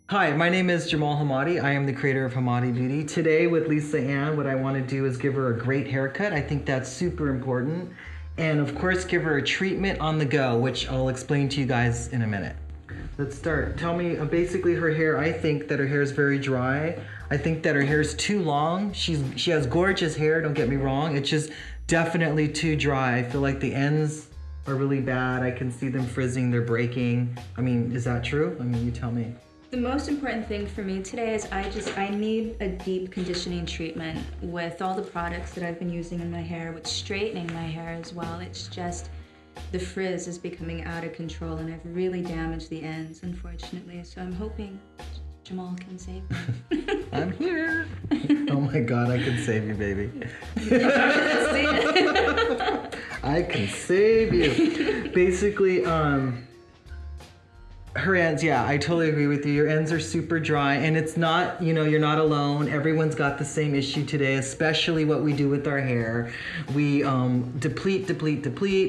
Hi, my name is Jamal Hammadi. I am the creator of Hammadi Beauty. Today with Lisa Ann, what I want to do is give her a great haircut. I think that's super important. And of course, give her a treatment on the go, which I'll explain to you guys in a minute. Let's start. Tell me, basically her hair, I think that her hair is very dry. I think that her hair is too long. She has gorgeous hair, don't get me wrong. It's just definitely too dry. I feel like the ends are really bad. I can see them frizzing, they're breaking. I mean, is that true? I mean, you tell me. The most important thing for me today is I need a deep conditioning treatment with all the products that I've been using in my hair, with straightening my hair as well. It's just, the frizz is becoming out of control and I've really damaged the ends, unfortunately. So I'm hoping Jamal can save me. I'm here. Oh my God, I can save you, baby. I can save you. Basically, her ends, yeah, I totally agree with you. Your ends are super dry, and it's not, you're not alone. Everyone's got the same issue today, especially what we do with our hair. We deplete.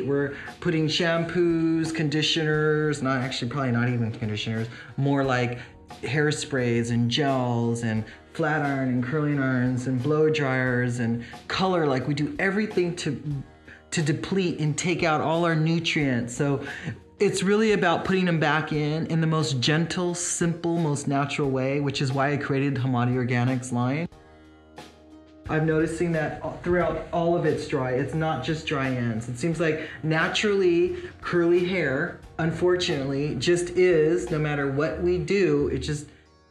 We're putting shampoos, conditioners, probably not even conditioners, more like hairsprays and gels and flat iron and curling irons and blow dryers and color. Like, we do everything to deplete and take out all our nutrients. So it's really about putting them back in the most gentle, simple, most natural way, which is why I created Hammadi Organics line. I'm noticing that throughout all of it's dry. It's not just dry ends. It seems like naturally curly hair, unfortunately, just is, no matter what we do, it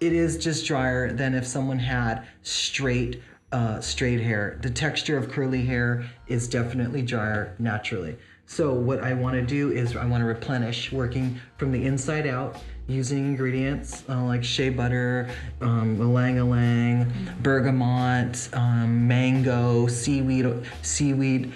is just drier than if someone had straight hair. The texture of curly hair is definitely drier naturally. So what I want to do is I want to replenish, working from the inside out, using ingredients like shea butter, ylang-ylang, bergamot, mango, seaweed,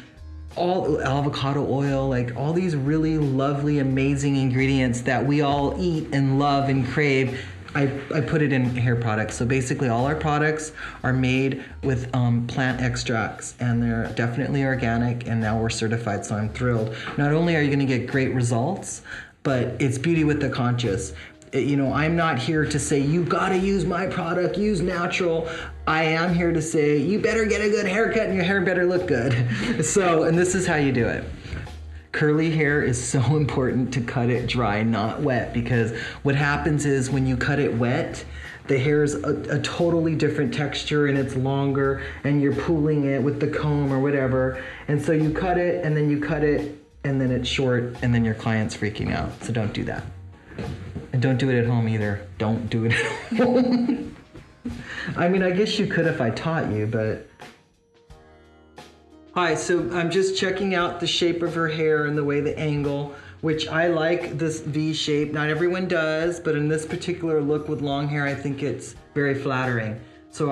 all avocado oil, like all these really lovely, amazing ingredients that we all eat and love and crave. I put it in hair products. So basically all our products are made with plant extracts, and they're definitely organic, and now we're certified, so I'm thrilled. Not only are you gonna get great results, but it's beauty with the conscious. I'm not here to say, you gotta use my product, use natural. I am here to say, you better get a good haircut and your hair better look good. And this is how you do it. Curly hair is so important to cut it dry, not wet, because what happens is when you cut it wet, the hair is a totally different texture and it's longer, and you're pulling it with the comb or whatever. And so you cut it and then you cut it and then it's short, and then your client's freaking out. So don't do that. And don't do it at home either. Don't do it at home. I mean, I guess you could if I taught you, but... Hi, so I'm just checking out the shape of her hair and the way the angle, which I like this V shape. Not everyone does, but in this particular look with long hair, I think it's very flattering. So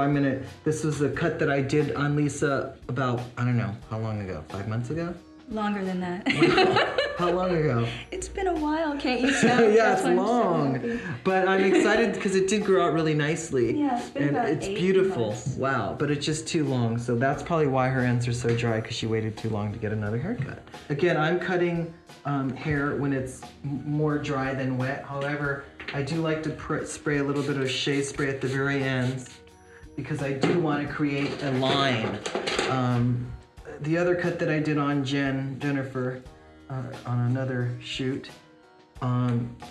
this was a cut that I did on Lisa about, I don't know, how long ago? 5 months ago? Longer than that. Wow. How long ago? It's been a while, can't you tell? Yeah, it's long. So but I'm excited because it did grow out really nicely. Yeah, it's been about 8 months. It's beautiful. Wow, but it's just too long. So that's probably why her ends are so dry, because she waited too long to get another haircut. Again, I'm cutting hair when it's more dry than wet. However, I do like to spray a little bit of shea spray at the very ends, because I do want to create a line. The other cut that I did on Jennifer, on another shoot,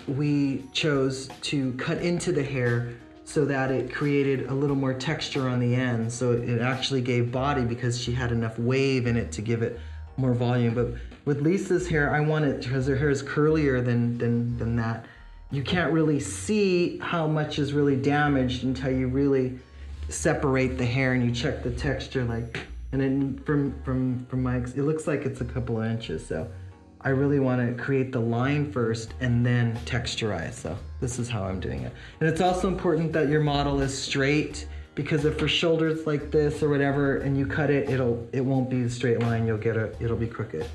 we chose to cut into the hair so that it created a little more texture on the end. So it actually gave body, because she had enough wave in it to give it more volume. But with Lisa's hair, I want it, because her hair is curlier than that. You can't really see how much is really damaged until you really separate the hair and you check the texture, and then from my, it looks like it's a couple of inches. So I really want to create the line first and then texturize. So this is how I'm doing it. And it's also important that your model is straight, because if her shoulder's like this or whatever and you cut it, it won't be a straight line. It'll be crooked.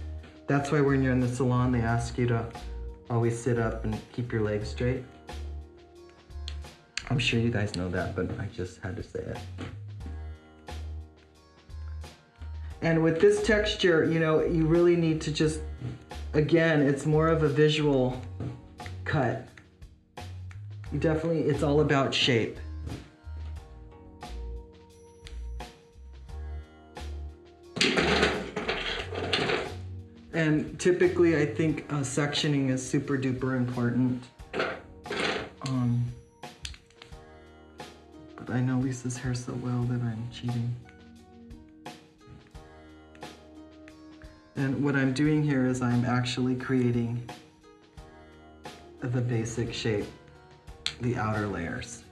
That's why when you're in the salon, they ask you to always sit up and keep your legs straight. I'm sure you guys know that, but I just had to say it. And with this texture, you really need to just, again, it's more of a visual cut. definitely, it's all about shape. And typically, I think sectioning is super duper important. But I know Lisa's hair so well that I'm cheating. And what I'm doing here is I'm actually creating the basic shape, the outer layers.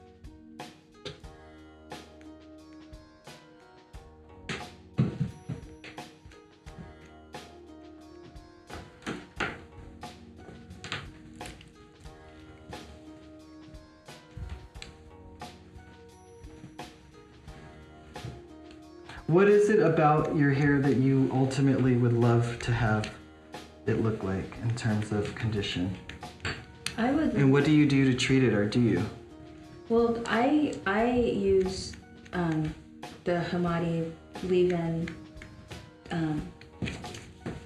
What is it about your hair that you ultimately would love to have it look like in terms of condition? And what do you do to treat it, or do you? Well, I use the Hammadi leave-in.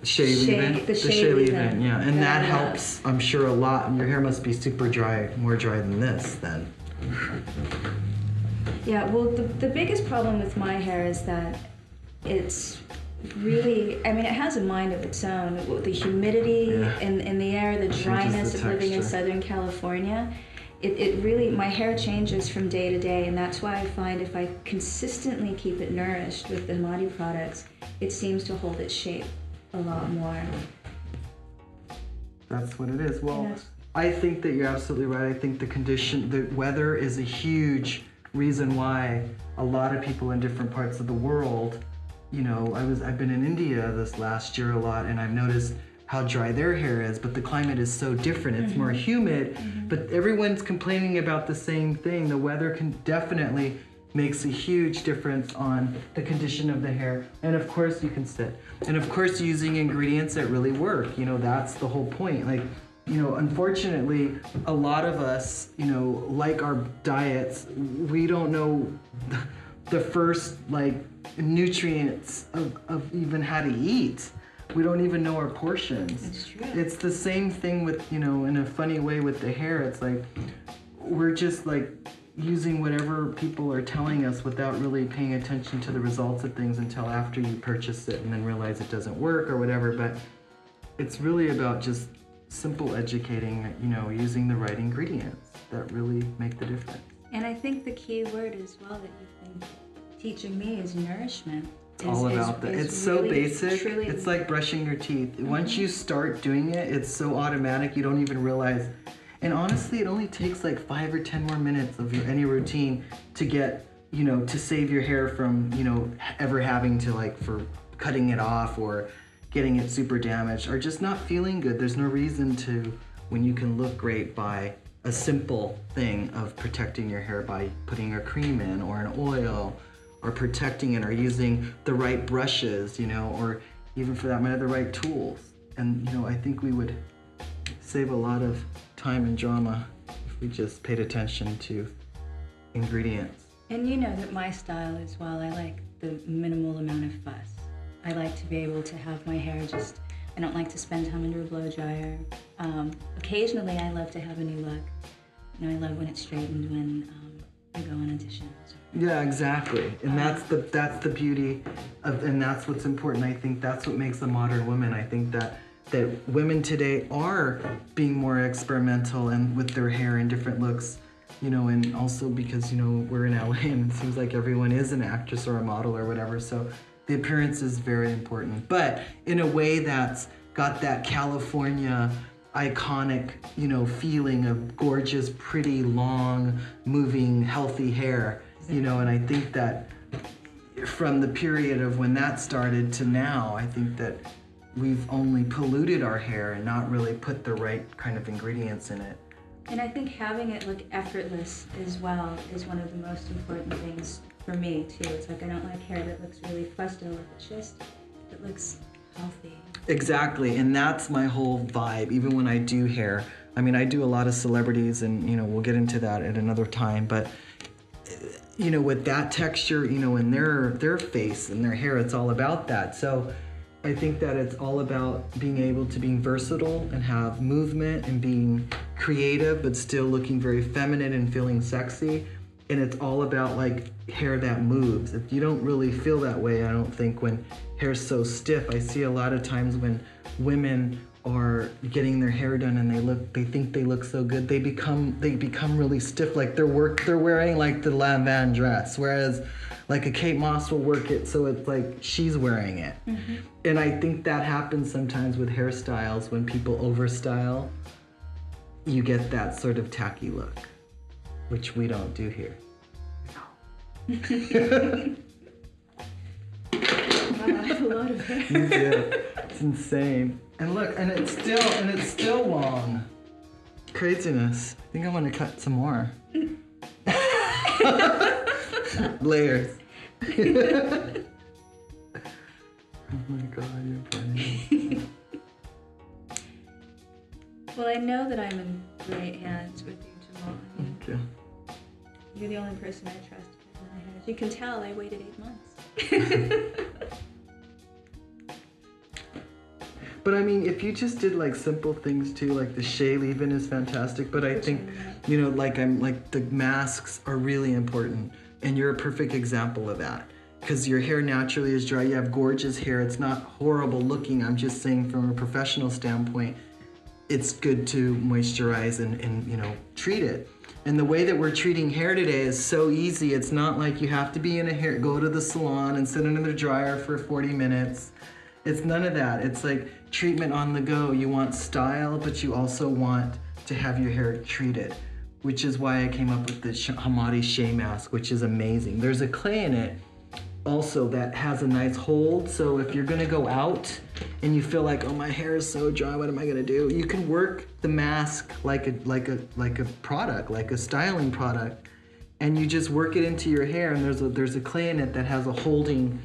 Shea leave-in? The shea leave-in. Yeah. And that helps, I'm sure, a lot. Your hair must be super dry, more dry than this then. Yeah, well, the biggest problem with my hair is that it's really, I mean, it has a mind of its own. The humidity in the air, the dryness of living in Southern California, it really, my hair changes from day to day, and that's why I find if I consistently keep it nourished with the Hammadi products, it seems to hold its shape a lot more. That's what it is. Well, I think that you're absolutely right. I think the weather is a huge reason why a lot of people in different parts of the world, you know, I've been in India this last year a lot, and I've noticed how dry their hair is, but the climate is so different. It's more humid, but everyone's complaining about the same thing. The weather can definitely makes a huge difference on the condition of the hair. And of course you can sit. And of course using ingredients that really work. You know, that's the whole point. Like, you know, unfortunately, a lot of us, you know, like our diets, we don't know the first, like, nutrients of even how to eat. We don't even know our portions. It's true. It's the same thing with, you know, in a funny way with the hair. It's like, we're just, like, using whatever people are telling us without really paying attention to the results of things until after you purchase it and then realize it doesn't work or whatever. But it's really about just simple educating, you know, using the right ingredients that really make the difference. And I think the key word as well that you've been teaching me is nourishment. All about that. It's so really, basic. truly, it's like brushing your teeth. Once you start doing it, it's so automatic you don't even realize. And honestly, it only takes like 5 or 10 more minutes of any routine to get, you know, to save your hair from, you know, ever having to, like, for cutting it off or getting it super damaged or just not feeling good. There's no reason to, when you can look great by a simple thing of protecting your hair by putting a cream in or an oil or protecting it or using the right brushes, you know, or even for that matter, the right tools. And, you know, I think we would save a lot of time and drama if we just paid attention to ingredients. And you know that my style as well, I like the minimal amount of fuss. I like to be able to have my hair just, I don't like to spend time under a blow dryer. Occasionally I love to have a new look. You know, I love when it's straightened when I go on auditions. Yeah, exactly. And that's the beauty of, and that's what's important. I think that's what makes a modern woman. I think that women today are being more experimental and with their hair and different looks, you know, and also because, you know, we're in LA and it seems like everyone is an actress or a model or whatever, so the appearance is very important, but in a way that's got that California iconic, you know, feeling of gorgeous, pretty, long, moving, healthy hair, you know, and I think that from the period of when that started to now, I think that we've only polluted our hair and not really put the right kind of ingredients in it. And I think having it look effortless as well is one of the most important things for me too. It's like I don't like hair that looks really fussed over. It's just, it looks healthy. Exactly, and that's my whole vibe, even when I do hair. I mean, I do a lot of celebrities and, you know, we'll get into that at another time, but you know, with that texture, you know, in their face and their hair, it's all about that. So I think that it's all about being able to be versatile and have movement and being creative, but still looking very feminine and feeling sexy. And it's all about like hair that moves. If you don't really feel that way, I don't think, when hair's so stiff. I see a lot of times when women are getting their hair done and they think they look so good, they become really stiff, like they're wearing like the Lanvin dress, whereas like a Kate Moss will work it so it's like she's wearing it. Mm-hmm. And I think that happens sometimes with hairstyles. When people overstyle, you get that sort of tacky look, which we don't do here. No. Wow, I have a lot of hair. You do. It's insane. And look, and it's still long. Craziness. I think I want to cut some more. Layers. Oh my God, you're funny. Well, I know that I'm in great hands with you, Jamal. Thank you. You're the only person I trust with my hair. As you can tell, I waited 8 months. But I mean, if you just did like simple things too, like the shea leave-in is fantastic. But I think, you know, like the masks are really important, and you're a perfect example of that. Because your hair naturally is dry. You have gorgeous hair. It's not horrible looking. I'm just saying, from a professional standpoint, it's good to moisturize and you know, treat it. And the way that we're treating hair today is so easy. It's not like you have to be in a go to the salon and sit under the dryer for 40 minutes. It's none of that. It's like treatment on the go. You want style, but you also want to have your hair treated, which is why I came up with the Hammadi Shea Mask, which is amazing. There's a clay in it also that has a nice hold. So if you're gonna go out and you feel like, oh, my hair is so dry, what am I gonna do? You can work the mask like a product, like a styling product, and you just work it into your hair. And there's a clay in it that has a holding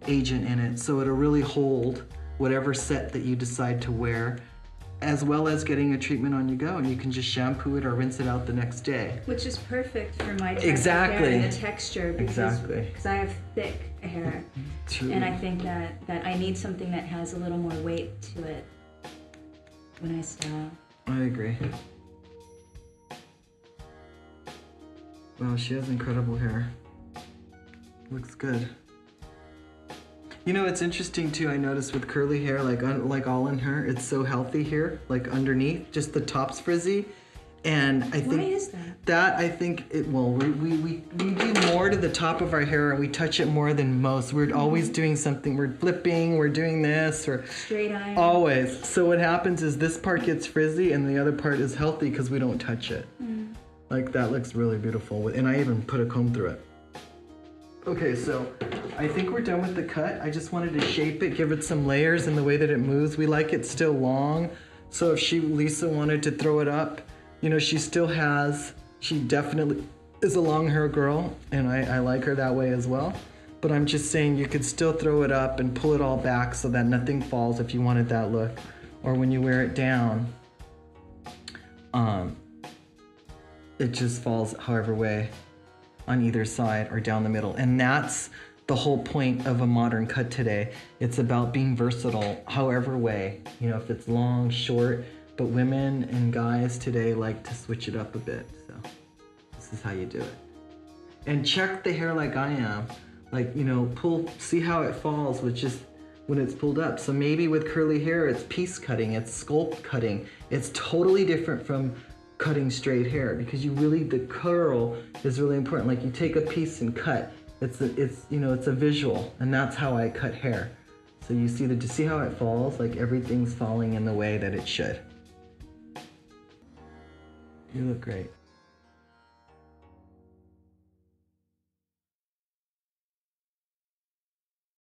agent in it, so it'll really hold whatever set that you decide to wear, as well as getting a treatment on your go, and you can just shampoo it or rinse it out the next day. Which is perfect for my type Exactly. of hair and the texture, because Exactly. I have thick hair. True. And I think that I need something that has a little more weight to it when I style. I agree. Wow, she has incredible hair. Looks good. You know, it's interesting too, I noticed with curly hair, like all in her, it's so healthy here, like underneath, just the top's frizzy. And I think Why is that? That, I think, we do more to the top of our hair, and we touch it more than most. We're always doing something, we're flipping, we're doing this, or straight iron. Always. So what happens is this part gets frizzy and the other part is healthy because we don't touch it. Like, that looks really beautiful, and I even put a comb through it. Okay, so I think we're done with the cut. I just wanted to shape it, give it some layers in the way that it moves. We like it still long, so if Lisa wanted to throw it up, you know, she definitely is a long hair girl, and I like her that way as well. But I'm just saying, you could still throw it up and pull it all back so that nothing falls if you wanted that look. Or when you wear it down, it just falls however way on either side or down the middle. And that's the whole point of a modern cut today. It's about being versatile however way, you know, if it's long, short, but women and guys today like to switch it up a bit. So this is how you do it. And check the hair like I am. Like, you know, see how it falls with just when it's pulled up. So maybe with curly hair, it's piece cutting, it's sculpt cutting. It's totally different from cutting straight hair, because the curl is really important. Like, you take a piece and cut. It's a visual, and that's how I cut hair. So you see how it falls? Like, everything's falling in the way that it should. You look great.